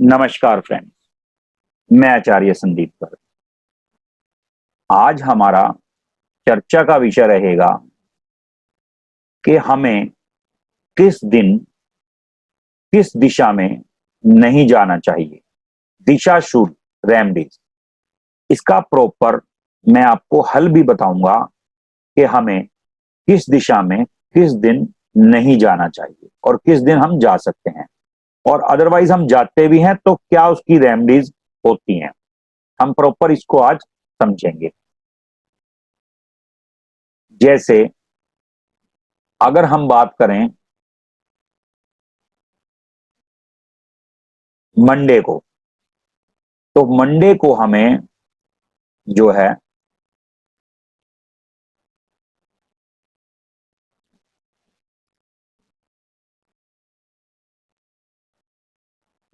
नमस्कार फ्रेंड्स। मैं आचार्य संदीप पर। आज हमारा चर्चा का विषय रहेगा कि हमें किस दिन किस दिशा में नहीं जाना चाहिए। दिशा शुभ रेमडीज, इसका प्रॉपर मैं आपको हल भी बताऊंगा कि हमें किस दिशा में किस दिन नहीं जाना चाहिए और किस दिन हम जा सकते हैं, और अदरवाइज हम जाते भी हैं तो क्या उसकी रेमडीज होती हैं। हम प्रॉपर इसको आज समझेंगे। जैसे अगर हम बात करें मंडे को, तो मंडे को हमें जो है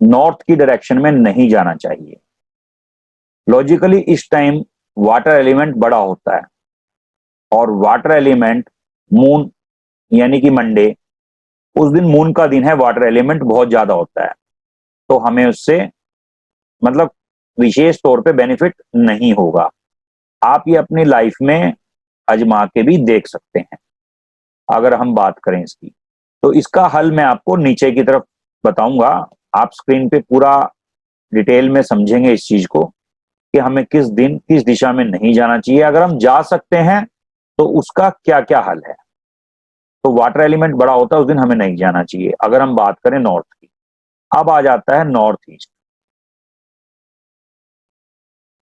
नॉर्थ की डायरेक्शन में नहीं जाना चाहिए। लॉजिकली इस टाइम वाटर एलिमेंट बड़ा होता है, और वाटर एलिमेंट मून यानी कि मंडे, उस दिन मून का दिन है, वाटर एलिमेंट बहुत ज्यादा होता है, तो हमें उससे मतलब विशेष तौर पे बेनिफिट नहीं होगा। आप ये अपनी लाइफ में आजमा के भी देख सकते हैं। अगर हम बात करें इसकी, तो इसका हल मैं आपको नीचे की तरफ बताऊंगा। आप स्क्रीन पे पूरा डिटेल में समझेंगे इस चीज को कि हमें किस दिन किस दिशा में नहीं जाना चाहिए। अगर हम जा सकते हैं तो उसका क्या क्या हल है। तो वाटर एलिमेंट बड़ा होता है, उस दिन हमें नहीं जाना चाहिए। अगर हम बात करें नॉर्थ की, अब आ जाता है नॉर्थ ईस्ट।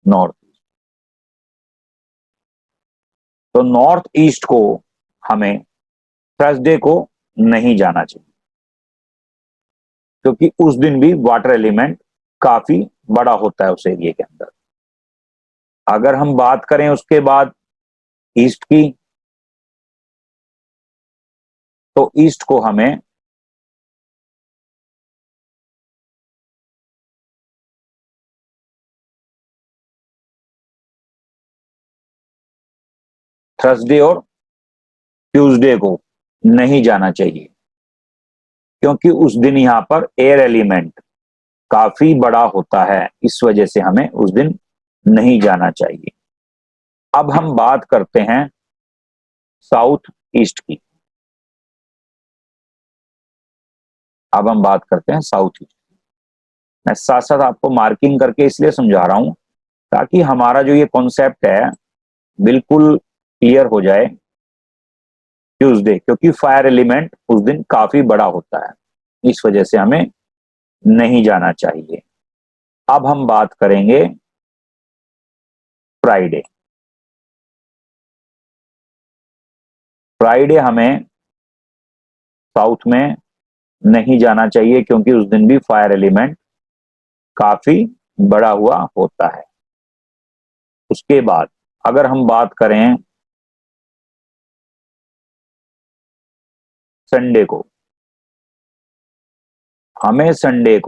नॉर्थ ईस्ट, तो नॉर्थ ईस्ट को हमें थर्सडे को नहीं जाना चाहिए, क्योंकि उस दिन भी वाटर एलिमेंट काफी बड़ा होता है उस एरिया के अंदर। अगर हम बात करें उसके बाद ईस्ट की, तो ईस्ट को हमें थर्सडे और ट्यूसडे को नहीं जाना चाहिए, क्योंकि उस दिन यहां पर एयर एलिमेंट काफी बड़ा होता है। इस वजह से हमें उस दिन नहीं जाना चाहिए। अब हम बात करते हैं साउथ ईस्ट की। अब हम बात करते हैं साउथ ईस्ट। मैं साथ साथ आपको मार्किंग करके इसलिए समझा रहा हूं ताकि हमारा जो ये कॉन्सेप्ट है बिल्कुल क्लियर हो जाए। ट्यूसडे, क्योंकि फायर एलिमेंट उस दिन काफी बड़ा होता है, इस वजह से हमें नहीं जाना चाहिए। अब हम बात करेंगे फ्राइडे। फ्राइडे हमें साउथ में नहीं जाना चाहिए, क्योंकि उस दिन भी फायर एलिमेंट काफी बड़ा हुआ होता है। उसके बाद अगर हम बात करें संडे को, हमें संडे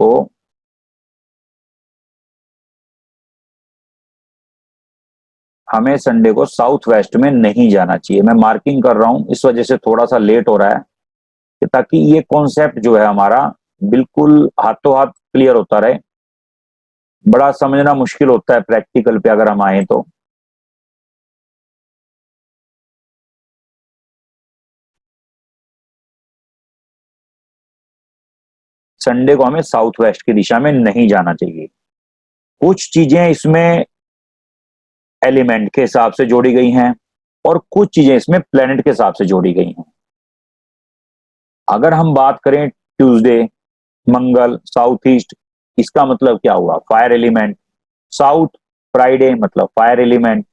को साउथ वेस्ट में नहीं जाना चाहिए। मैं मार्किंग कर रहा हूं, इस वजह से थोड़ा सा लेट हो रहा है, कि ताकि ये कॉन्सेप्ट जो है हमारा बिल्कुल हाथों हाथ क्लियर होता रहे। बड़ा समझना मुश्किल होता है प्रैक्टिकल पे अगर हम आए तो। संडे को हमें साउथ वेस्ट की दिशा में नहीं जाना चाहिए। कुछ चीजें इसमें एलिमेंट के हिसाब से जोड़ी गई हैं, और कुछ चीजें इसमें प्लेनेट के हिसाब से जोड़ी गई हैं। अगर हम बात करें ट्यूसडे, मंगल, साउथ ईस्ट, इसका मतलब क्या हुआ? Fire element. साउथ फ्राइडे मतलब फायर एलिमेंट।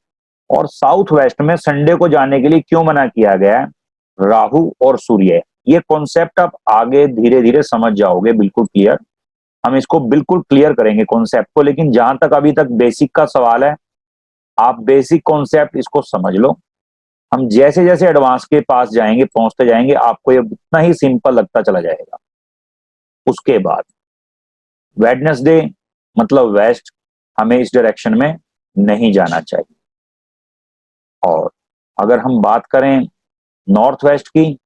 और साउथ वेस्ट में संडे को जाने के लिए क्यों मना किया गया है? राहु और सूर्य। ये कॉन्सेप्ट आप आगे धीरे धीरे समझ जाओगे, बिल्कुल क्लियर। हम इसको बिल्कुल क्लियर करेंगे कॉन्सेप्ट को, लेकिन जहां तक अभी तक बेसिक का सवाल है, आप बेसिक कॉन्सेप्ट इसको समझ लो। हम जैसे जैसे एडवांस के पास जाएंगे, पहुंचते जाएंगे, आपको ये उतना ही सिंपल लगता चला जाएगा। उसके बाद वेडनेसडे मतलब वेस्ट, हमें इस डायरेक्शन में नहीं जाना चाहिए। और अगर हम बात करें नॉर्थ वेस्ट की,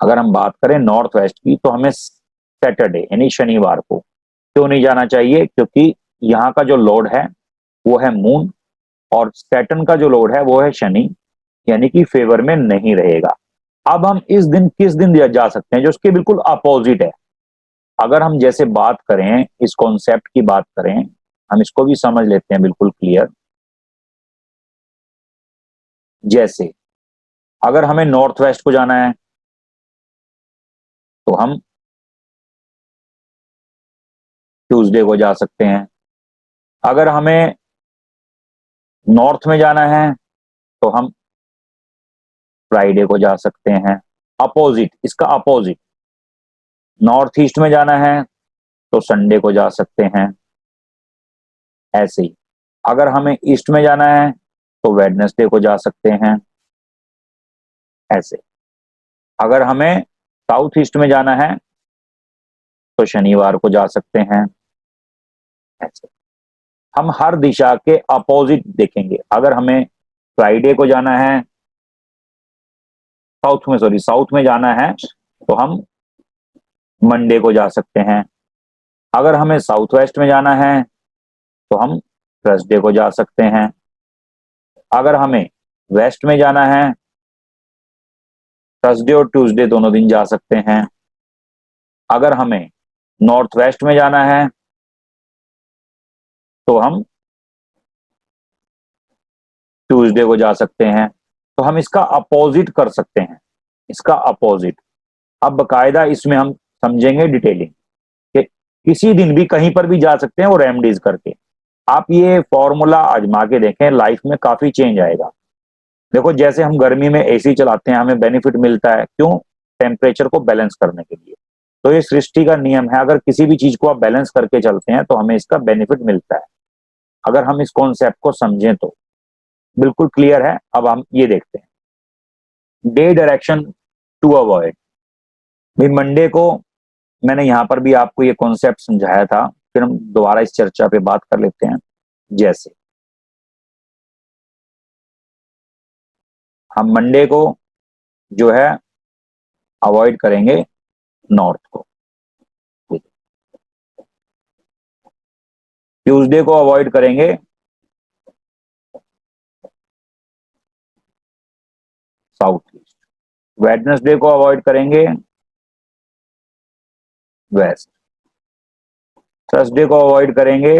अगर हम बात करें नॉर्थ वेस्ट की तो हमें सैटरडे यानी शनिवार को क्यों नहीं जाना चाहिए, क्योंकि यहाँ का जो लॉर्ड है वो है मून और सैटर्न का जो लॉर्ड है वो है शनि, यानी कि फेवर में नहीं रहेगा। अब हम इस दिन किस दिन जा सकते हैं जो उसके बिल्कुल अपोजिट है। अगर हम जैसे बात करें, इस कॉन्सेप्ट की बात करें, हम इसको भी समझ लेते हैं बिल्कुल क्लियर। जैसे अगर हमें नॉर्थ वेस्ट को जाना है तो हम ट्यूसडे को जा सकते हैं। अगर हमें नॉर्थ में जाना है तो हम फ्राइडे को जा सकते हैं। अपोजिट, इसका अपोजिट, नॉर्थ ईस्ट में जाना है तो संडे को जा सकते हैं। ऐसे ही अगर हमें ईस्ट में जाना है तो वेडनेसडे को जा सकते हैं। ऐसे अगर हमें साउथ ईस्ट में जाना है तो शनिवार को जा सकते हैं। ऐसे हम हर दिशा के अपोजिट देखेंगे। अगर हमें फ्राइडे को जाना है, साउथ में जाना है तो हम मंडे को जा सकते हैं। अगर हमें साउथ वेस्ट में जाना है तो हम थर्सडे को जा सकते हैं। अगर हमें वेस्ट में जाना है, थर्सडे और ट्यूसडे दोनों दिन जा सकते हैं। अगर हमें नॉर्थ वेस्ट में जाना है तो हम ट्यूसडे को जा सकते हैं। तो हम इसका अपोजिट कर सकते हैं, इसका अपोजिट। अब बकायदा इसमें हम समझेंगे डिटेलिंग कि किसी दिन भी कहीं पर भी जा सकते हैं वो रेमडीज करके। आप ये फॉर्मूला आजमा के देखें, लाइफ में काफी चेंज आएगा। देखो जैसे हम गर्मी में एसी चलाते हैं, हमें बेनिफिट मिलता है, क्यों? टेम्परेचर को बैलेंस करने के लिए। तो ये सृष्टि का नियम है, अगर किसी भी चीज को आप बैलेंस करके चलते हैं तो हमें इसका बेनिफिट मिलता है, अगर हम इस कॉन्सेप्ट को समझें तो। बिल्कुल क्लियर है। अब हम ये देखते हैं डे डायरेक्शन टू अवॉइड। भाई मंडे को मैंने यहां पर भी आपको ये कॉन्सेप्ट समझाया था, फिर हम दोबारा इस चर्चा पे बात कर लेते हैं। जैसे हम मंडे को जो है अवॉइड करेंगे नॉर्थ को, ट्यूसडे को अवॉइड करेंगे साउथ ईस्ट, वेडनेसडे को अवॉइड करेंगे वेस्ट, थर्सडे को अवॉइड करेंगे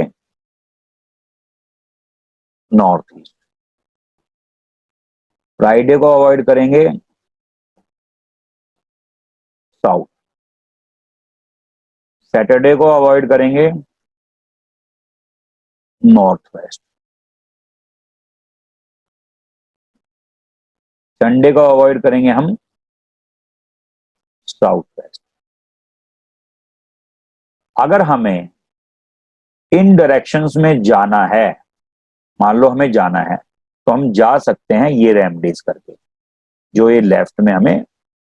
नॉर्थ ईस्ट, फ्राइडे को अवॉइड करेंगे साउथ, सैटरडे को अवॉइड करेंगे नॉर्थ वेस्ट, संडे को अवॉइड करेंगे हम साउथ वेस्ट। अगर हमें इन डायरेक्शंस में जाना है, मान लो हमें जाना है, तो हम जा सकते हैं ये रेमडीज करके, जो ये लेफ्ट में हमें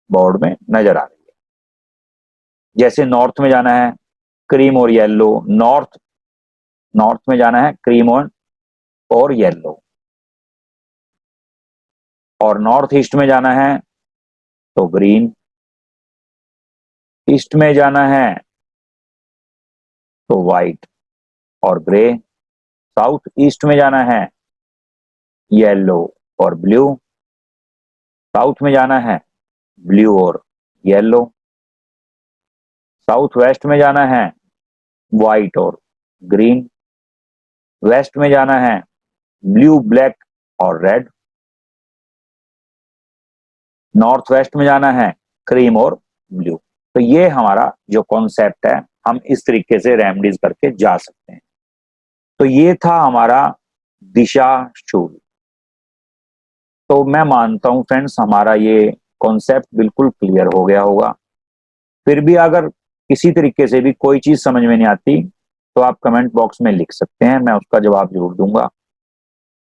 बोर्ड में नजर आ रही है। जैसे नॉर्थ में जाना है क्रीम और येलो, नॉर्थ नॉर्थ में जाना है क्रीम और येलो, और नॉर्थ ईस्ट में जाना है तो ग्रीन, ईस्ट में जाना है तो व्हाइट और ग्रे, साउथ ईस्ट में जाना है येलो और ब्लू, साउथ में जाना है ब्लू और येलो, साउथ वेस्ट में जाना है व्हाइट और ग्रीन, वेस्ट में जाना है ब्लू ब्लैक और रेड, नॉर्थ वेस्ट में जाना है क्रीम और ब्लू। तो ये हमारा जो कॉन्सेप्ट है, हम इस तरीके से रेमडीज करके जा सकते हैं। तो ये था हमारा दिशा शूल। तो मैं मानता हूं फ्रेंड्स हमारा ये कॉन्सेप्ट बिल्कुल क्लियर हो गया होगा। फिर भी अगर किसी तरीके से भी कोई चीज समझ में नहीं आती तो आप कमेंट बॉक्स में लिख सकते हैं, मैं उसका जवाब जरूर दूंगा।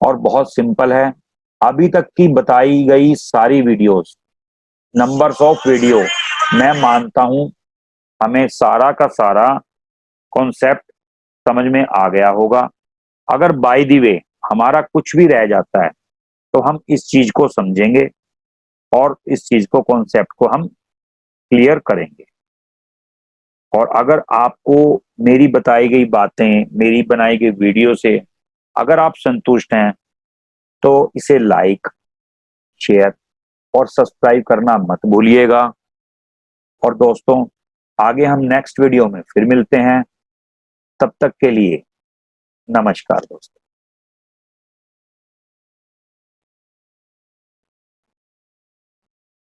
और बहुत सिंपल है, अभी तक की बताई गई सारी वीडियोस, नंबर्स ऑफ वीडियो, मैं मानता हूं हमें सारा का सारा कॉन्सेप्ट समझ में आ गया होगा। अगर बाय द वे हमारा कुछ भी रह जाता है तो हम इस चीज को समझेंगे और इस चीज को, कॉन्सेप्ट को हम क्लियर करेंगे। और अगर आपको मेरी बताई गई बातें, मेरी बनाई गई वीडियो से अगर आप संतुष्ट हैं तो इसे लाइक, शेयर और सब्सक्राइब करना मत भूलिएगा। और दोस्तों, आगे हम नेक्स्ट वीडियो में फिर मिलते हैं। तब तक के लिए नमस्कार दोस्तों।